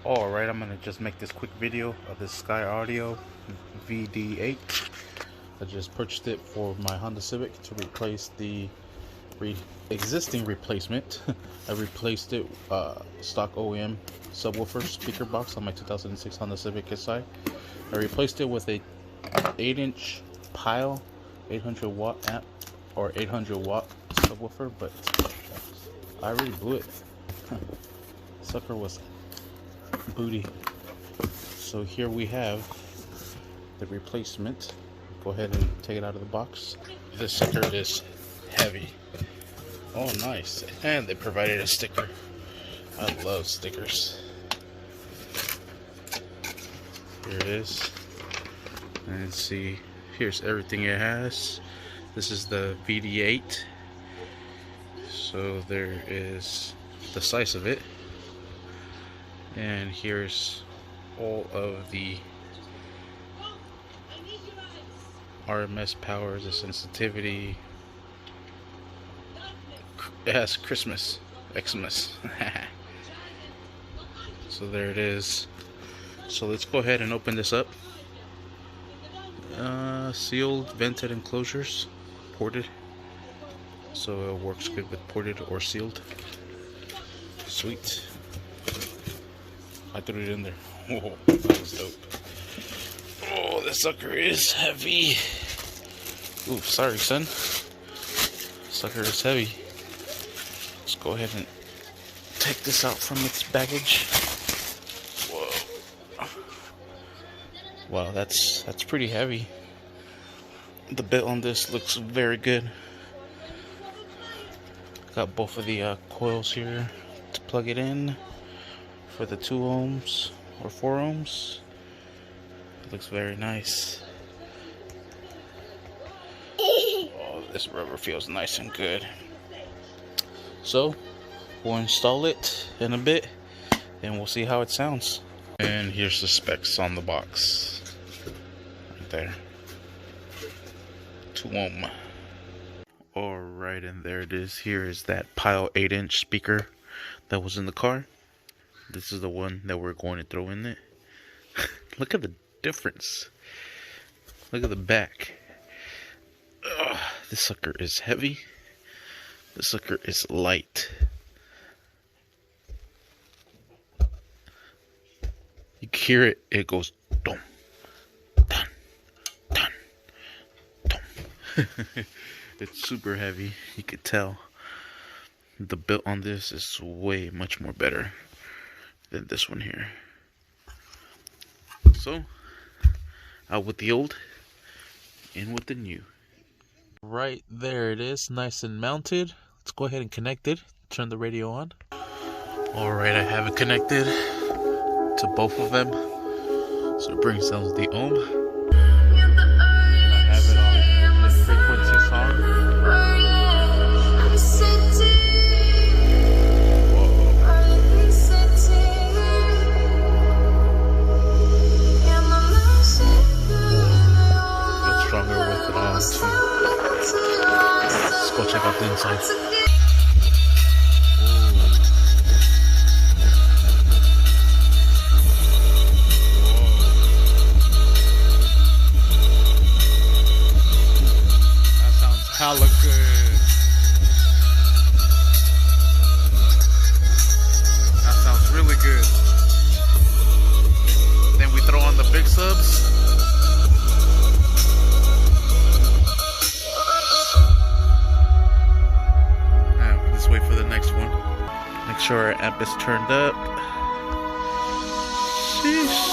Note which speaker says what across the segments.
Speaker 1: Alright, I'm gonna just make this quick video of this Skar Audio VD-8. I just purchased it for my Honda Civic to replace the existing replacement. I replaced it stock OEM subwoofer speaker box on my 2006 Honda Civic SI. I replaced it with a 8-inch pile 800 watt amp or 800 watt subwoofer, but I already blew it. Sucker was booty. So here we have the replacement. Go ahead and take it out of the box. This sucker is heavy. Oh, nice. And they provided a sticker. I love stickers. Here it is. And see, here's everything it has. This is the VD-8. So there is the size of it. And here's all of the RMS power, the sensitivity. It has Xmas. So there it is. So let's go ahead and open this up. Sealed, vented enclosures, ported. So it works good with ported or sealed. Sweet. I threw it in there. Oh, that was dope. Oh, this sucker is heavy. Ooh, sorry, son. Sucker is heavy. Let's go ahead and take this out from its baggage. Whoa. Wow, that's pretty heavy. The bit on this looks very good. Got both of the coils here to plug it in for the 2 ohms or 4 ohms. It looks very nice. Oh, this rubber feels nice and good. So we'll install it in a bit and we'll see how it sounds. And here's the specs on the box. Right there. 2 ohm. Alright, and there it is. Here is that pile 8-inch speaker that was in the car. This is the one that we're going to throw in it. Look at the difference. Look at the back. Ugh, this sucker is heavy. This sucker is light. You can hear it. It goes dum, dun, dun, dum. It's super heavy. You could tell. The build on this is way much more better than this one here. So, out with the old, in with the new. Right there it is, nice and mounted. Let's go ahead and connect it. Turn the radio on. Alright, I have it connected to both of them. So it brings down the ohm. And I have it on the frequency song. Let's go check out the inside. That sounds hella good. That sounds really good. Then we throw on the big subs. Wait for the next one. Make sure our amp is turned up. Sheesh.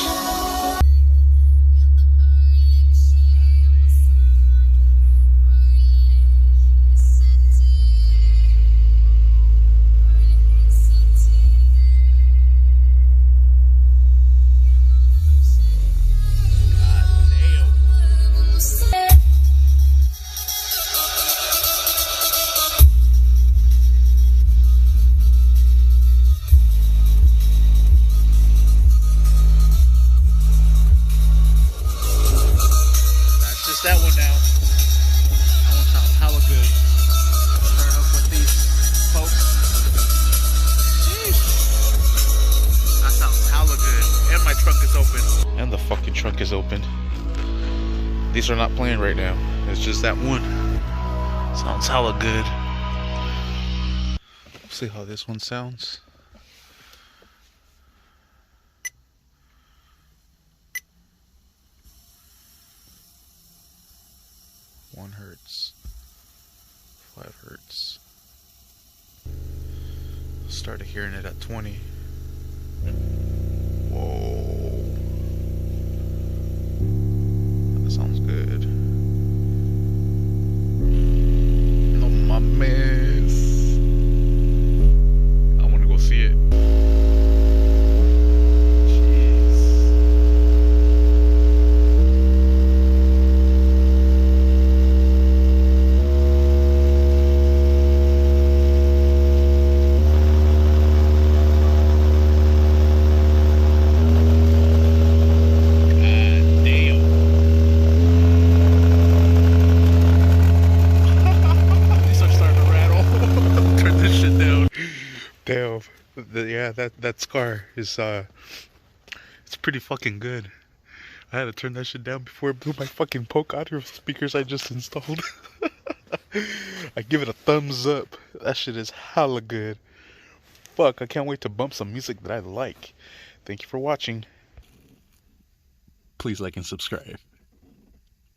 Speaker 1: fucking trunk is open. These are not playing right now. It's just that one. Sounds hella good. Let's see how this one sounds. One hertz. 5 hertz. Started hearing it at 20. Whoa. That sounds good. No mames. I want to go see it. Damn, yeah, that Skar is it's pretty fucking good. I had to turn that shit down before it blew my fucking Poke audio speakers I just installed. I give it a thumbs up. That shit is hella good. Fuck, I can't wait to bump some music that I like. Thank you for watching. Please like and subscribe.